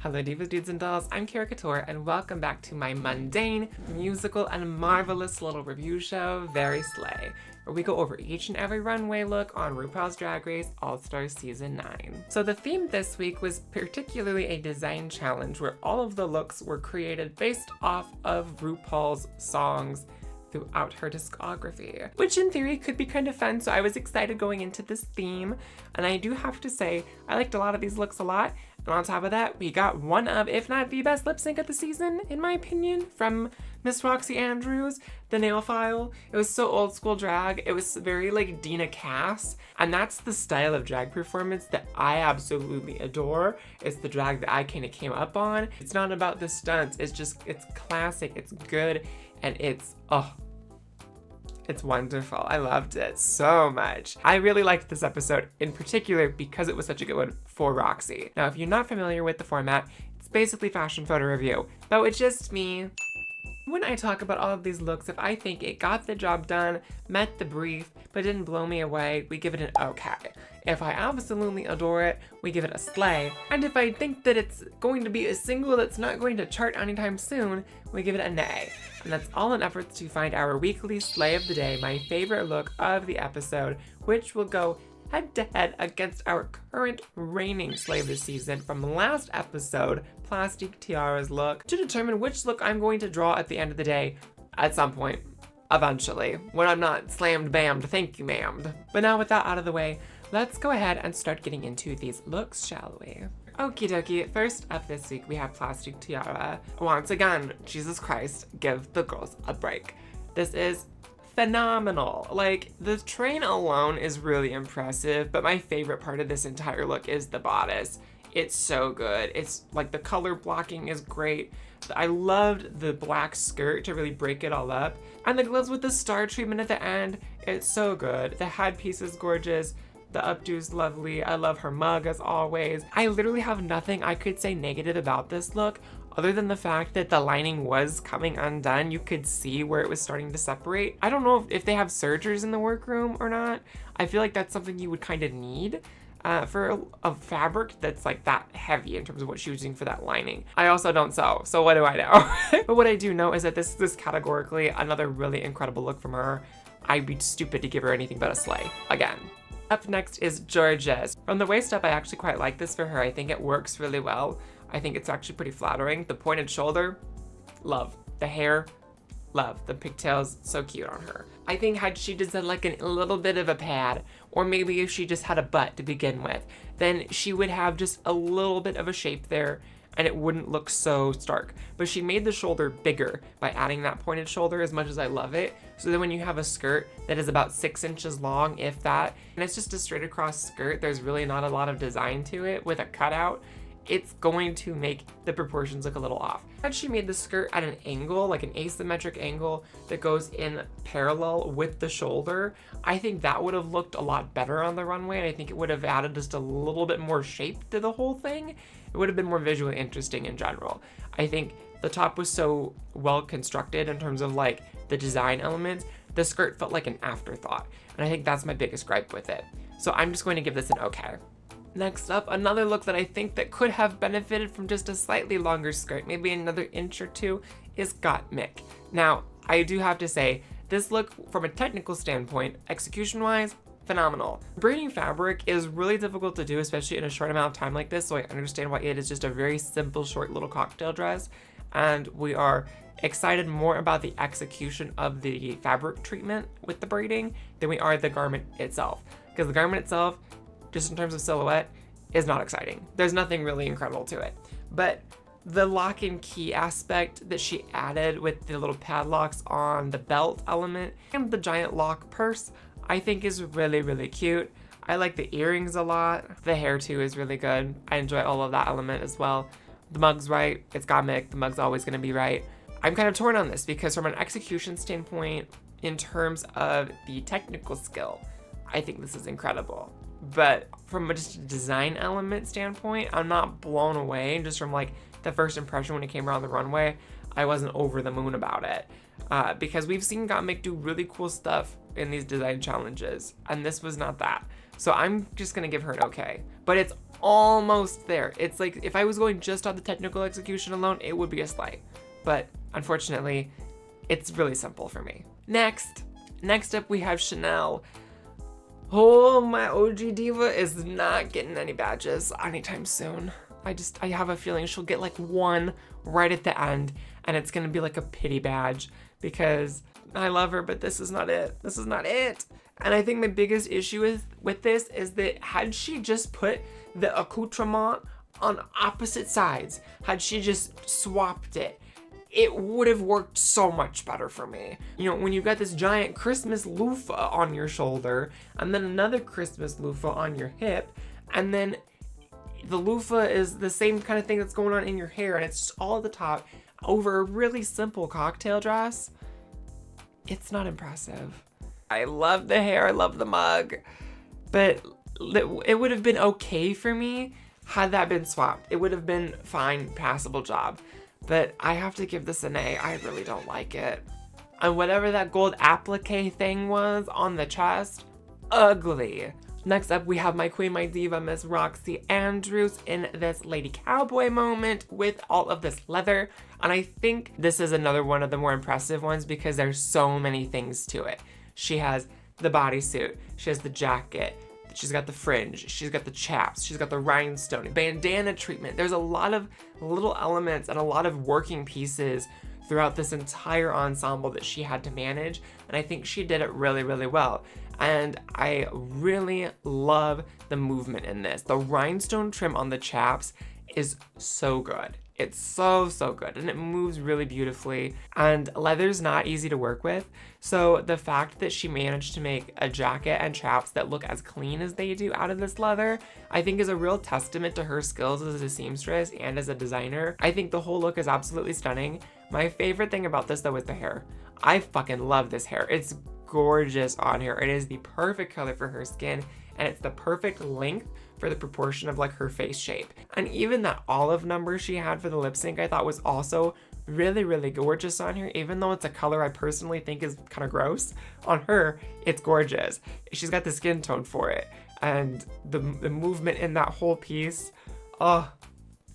Hello divas, dudes, and dolls, I'm Caricature, and welcome back to my mundane, musical, and marvelous little review show, Very Sleigh, where we go over each and every runway look on RuPaul's Drag Race All-Stars Season 9. So the theme this week was particularly a design challenge where all of the looks were created based off of RuPaul's songs throughout her discography, which in theory could be kind of fun, so I was excited going into this theme. And I do have to say, I liked a lot of these looks a lot, and on top of that, we got one of, if not the best lip sync of the season, in my opinion, from Miss Roxy Andrews, the nail file. It was so old school drag. It was very like Dina Cass, and that's the style of drag performance that I absolutely adore. It's the drag that I kind of came up on. It's not about the stunts, it's classic, it's good, and it's wonderful. I loved it so much. I really liked this episode in particular because it was such a good one for Roxy. Now, if you're not familiar with the format, it's basically fashion photo review, but with just me. When I talk about all of these looks, if I think it got the job done, met the brief, but didn't blow me away, we give it an okay. If I absolutely adore it, we give it a slay. And if I think that it's going to be a single that's not going to chart anytime soon, we give it a nay. And that's all in efforts to find our weekly slay of the day, my favorite look of the episode, which will go head to head against our current reigning slay of the season from last episode, Plastic Tiara's look, to determine which look I'm going to draw at the end of the day at some point, eventually, when I'm not slammed bammed, thank you ma'am. But now with that out of the way, let's go ahead and start getting into these looks, shall we? Okie dokie, first up this week we have Plastic Tiara. Once again, Jesus Christ, give the girls a break. This is phenomenal. Like, the train alone is really impressive, but my favorite part of this entire look is the bodice. It's so good. It's like the color blocking is great. I loved the black skirt to really break it all up. And the gloves with the star treatment at the end, it's so good. The headpiece is gorgeous. The updo's lovely. I love her mug as always. I literally have nothing I could say negative about this look other than the fact that the lining was coming undone. You could see where it was starting to separate. I don't know if they have sergers in the workroom or not. I feel like that's something you would kind of need for a fabric that's like that heavy in terms of what she was using for that lining. I also don't sew, so what do I know? But what I do know is that this is categorically another really incredible look from her. I'd be stupid to give her anything but a slay again. Up next is Georgette. From the waist up, I actually quite like this for her. I think it works really well. I think it's actually pretty flattering. The pointed shoulder, love. The hair, love. The pigtails, so cute on her. I think had she just had like a little bit of a pad, or maybe if she just had a butt to begin with, then she would have just a little bit of a shape there and it wouldn't look so stark. But she made the shoulder bigger by adding that pointed shoulder, as much as I love it. So then when you have a skirt that is about 6 inches long, if that, and it's just a straight across skirt, there's really not a lot of design to it with a cutout, it's going to make the proportions look a little off. Had she made the skirt at an angle, like an asymmetric angle that goes in parallel with the shoulder, I think that would have looked a lot better on the runway, and I think it would have added just a little bit more shape to the whole thing. It would have been more visually interesting in general. I think the top was so well constructed in terms of like the design elements, the skirt felt like an afterthought, and I think that's my biggest gripe with it. So I'm just going to give this an okay. Next up, another look that I think that could have benefited from just a slightly longer skirt, maybe another inch or two, is Gottmik. Now, I do have to say, this look from a technical standpoint, execution-wise, phenomenal. Braiding fabric is really difficult to do, especially in a short amount of time like this, so I understand why it is just a very simple, short little cocktail dress, and we are excited more about the execution of the fabric treatment with the braiding than we are the garment itself, because the garment itself, just in terms of silhouette, is not exciting. There's nothing really incredible to it. But the lock and key aspect that she added with the little padlocks on the belt element and the giant lock purse, I think is really, really cute. I like the earrings a lot. The hair too is really good. I enjoy all of that element as well. The mug's right. It's Gottmik. The mug's always gonna be right. I'm kind of torn on this because from an execution standpoint, in terms of the technical skill, I think this is incredible. But from just a design element standpoint, I'm not blown away. Just from like the first impression when it came around the runway, I wasn't over the moon about it. Because we've seen Gottmik do really cool stuff in these design challenges, and this was not that. So I'm just gonna give her an okay. But it's almost there. It's like, if I was going just on the technical execution alone, it would be a Sleigh. But unfortunately, it's really simple for me. Next up we have Chanel. Oh, my OG diva is not getting any badges anytime soon. I have a feeling she'll get like one right at the end, and it's gonna be like a pity badge because I love her, but this is not it. This is not it. And I think my biggest issue with this is that had she just put the accoutrement on opposite sides, had she just swapped it, it would have worked so much better for me. You know, when you got this giant Christmas loofah on your shoulder, and then another Christmas loofah on your hip, and then the loofah is the same kind of thing that's going on in your hair, and it's just all at the top over a really simple cocktail dress, it's not impressive. I love the hair, I love the mug, but it would have been okay for me had that been swapped. It would have been fine, passable job. But I have to give this an A. I really don't like it. And whatever that gold applique thing was on the chest, ugly. Next up, we have my queen, my diva, Miss Roxy Andrews in this Lady Cowboy moment with all of this leather. And I think this is another one of the more impressive ones because there's so many things to it. She has the bodysuit, she has the jacket, she's got the fringe, she's got the chaps, she's got the rhinestone, bandana treatment. There's a lot of little elements and a lot of working pieces throughout this entire ensemble that she had to manage, and I think she did it really, really well. And I really love the movement in this. The rhinestone trim on the chaps is so good. It's so good, and it moves really beautifully, and leather's not easy to work with, so the fact that she managed to make a jacket and chaps that look as clean as they do out of this leather, I think is a real testament to her skills as a seamstress and as a designer. I think the whole look is absolutely stunning. My favorite thing about this though is the hair. I fucking love this hair. It's gorgeous on her. It is the perfect color for her skin, and it's the perfect length for the proportion of like her face shape. And even that olive number she had for the lip sync I thought was also really, really gorgeous on her, even though it's a color I personally think is kind of gross. On her, it's gorgeous. She's got the skin tone for it, and the movement in that whole piece, oh,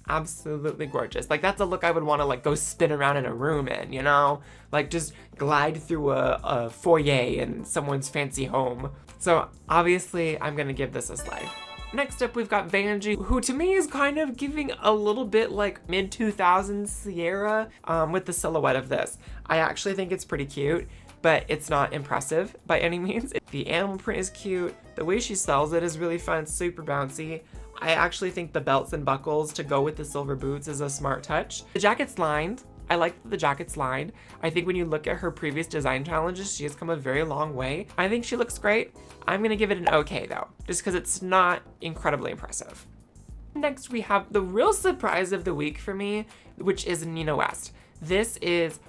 absolutely gorgeous. Like, that's a look I would want to like go spin around in a room in, you know, like just glide through a foyer in someone's fancy home. So obviously I'm gonna give this a Sleigh. Next up, we've got Vanjie, who to me is kind of giving a little bit like mid-2000s Sierra with the silhouette of this. I actually think it's pretty cute, but it's not impressive by any means. The animal print is cute. The way she styles it is really fun, super bouncy. I actually think the belts and buckles to go with the silver boots is a smart touch. The jacket's lined. I like that the jacket's lined. I think when you look at her previous design challenges, she has come a very long way. I think she looks great. I'm gonna give it an okay though, just because it's not incredibly impressive. Next, we have the real surprise of the week for me, which is Nina West. This is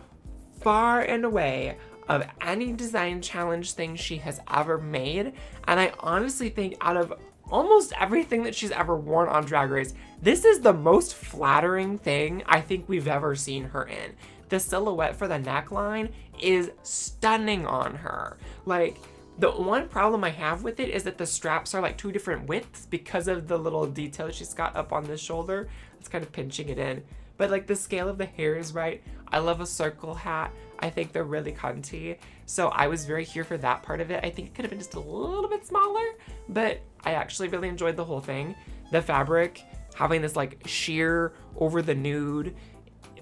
far and away of any design challenge thing she has ever made, and I honestly think out of almost everything that she's ever worn on Drag Race, this is the most flattering thing I think we've ever seen her in. The silhouette for the neckline is stunning on her. Like, the one problem I have with it is that the straps are like two different widths because of the little detail she's got up on the shoulder. It's kind of pinching it in. But like the scale of the hair is right. I love a circle hat. I think they're really cunty. So I was very here for that part of it. I think it could have been just a little bit smaller, but I actually really enjoyed the whole thing. The fabric, having this like sheer over the nude,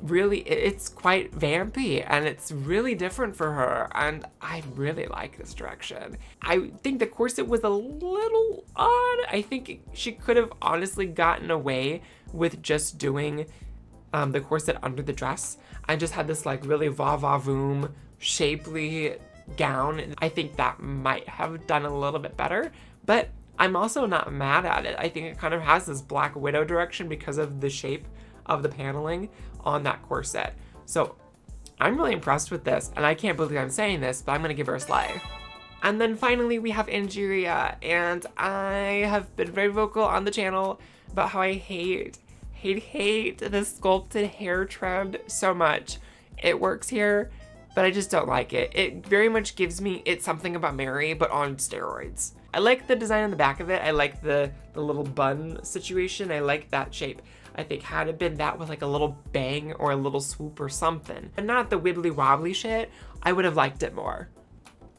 really, it's quite vampy and it's really different for her, and I really like this direction. I think the corset was a little odd. I think she could have honestly gotten away with just doing the corset under the dress and just had this like really va-va-voom shapely gown, and I think that might have done a little bit better, but I'm also not mad at it. I think it kind of has this Black Widow direction because of the shape of the paneling on that corset. So I'm really impressed with this, and I can't believe I'm saying this, but I'm gonna give her a Sleigh. And then finally we have Inera, and I have been very vocal on the channel about how I hate the sculpted hair trend so much. It works here, but I just don't like it. It very much gives me It's Something About Mary, but on steroids. I like the design on the back of it. I like the little bun situation. I like that shape. I think had it been that with like a little bang or a little swoop or something, and not the wibbly wobbly shit, I would have liked it more,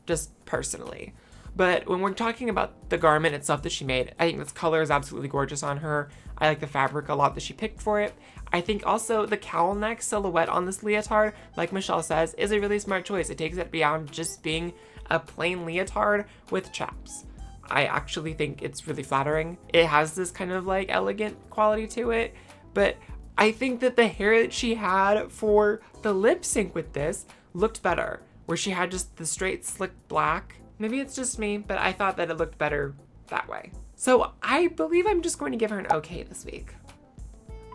just personally. But when we're talking about the garment itself that she made, I think this color is absolutely gorgeous on her. I like the fabric a lot that she picked for it. I think also the cowl neck silhouette on this leotard, like Michelle says, is a really smart choice. It takes it beyond just being a plain leotard with chaps. I actually think it's really flattering. It has this kind of like elegant quality to it, but I think that the hair that she had for the lip sync with this looked better, where she had just the straight slick black. Maybe it's just me, but I thought that it looked better that way. So I believe I'm just going to give her an okay this week.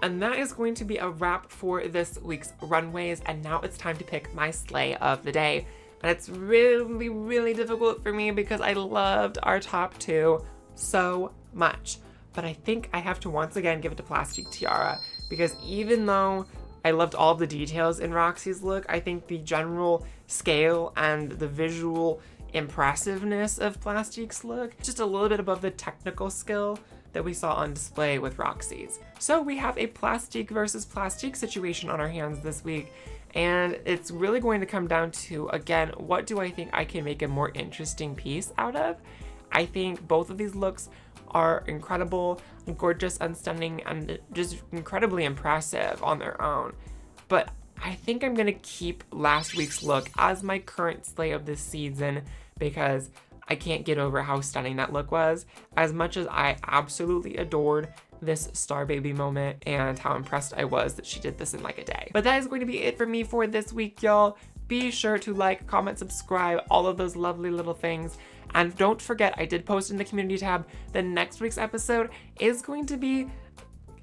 And that is going to be a wrap for this week's runways. And now it's time to pick my sleigh of the day. And it's really, really difficult for me because I loved our top two so much. But I think I have to once again give it to Plastic Tiara, because even though I loved all the details in Roxy's look, I think the general scale and the visual impressiveness of Plastic's look just a little bit above the technical skill that we saw on display with Roxy's. So we have a Plastic versus Plastic situation on our hands this week, and it's really going to come down to, again, what do I think I can make a more interesting piece out of? I think both of these looks are incredible, gorgeous, and stunning, and just incredibly impressive on their own. But I think I'm gonna keep last week's look as my current sleigh of this season, because I can't get over how stunning that look was. As much as I absolutely adored this Star Baby moment and how impressed I was that she did this in like a day. But that is going to be it for me for this week, y'all. Be sure to like, comment, subscribe, all of those lovely little things. And don't forget, I did post in the community tab that next week's episode is going to be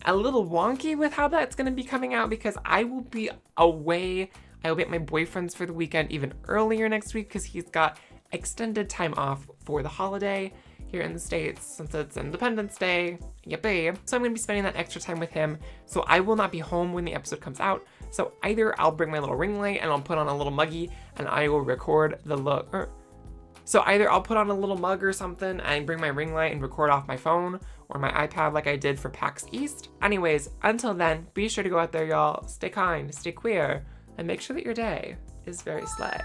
a little wonky with how that's going to be coming out, because I will be away. I will be at my boyfriend's for the weekend even earlier next week, because he's got extended time off for the holiday here in the States since it's Independence Day. Yippee. So I'm going to be spending that extra time with him. So I will not be home when the episode comes out. So either I'll bring my little ring light and I'll put on a little muggy and I will record the look. So either I'll put on a little mug or something and bring my ring light and record off my phone or my iPad like I did for PAX East. Anyways, until then, be sure to go out there, y'all. Stay kind, stay queer, and make sure that your day is very slay.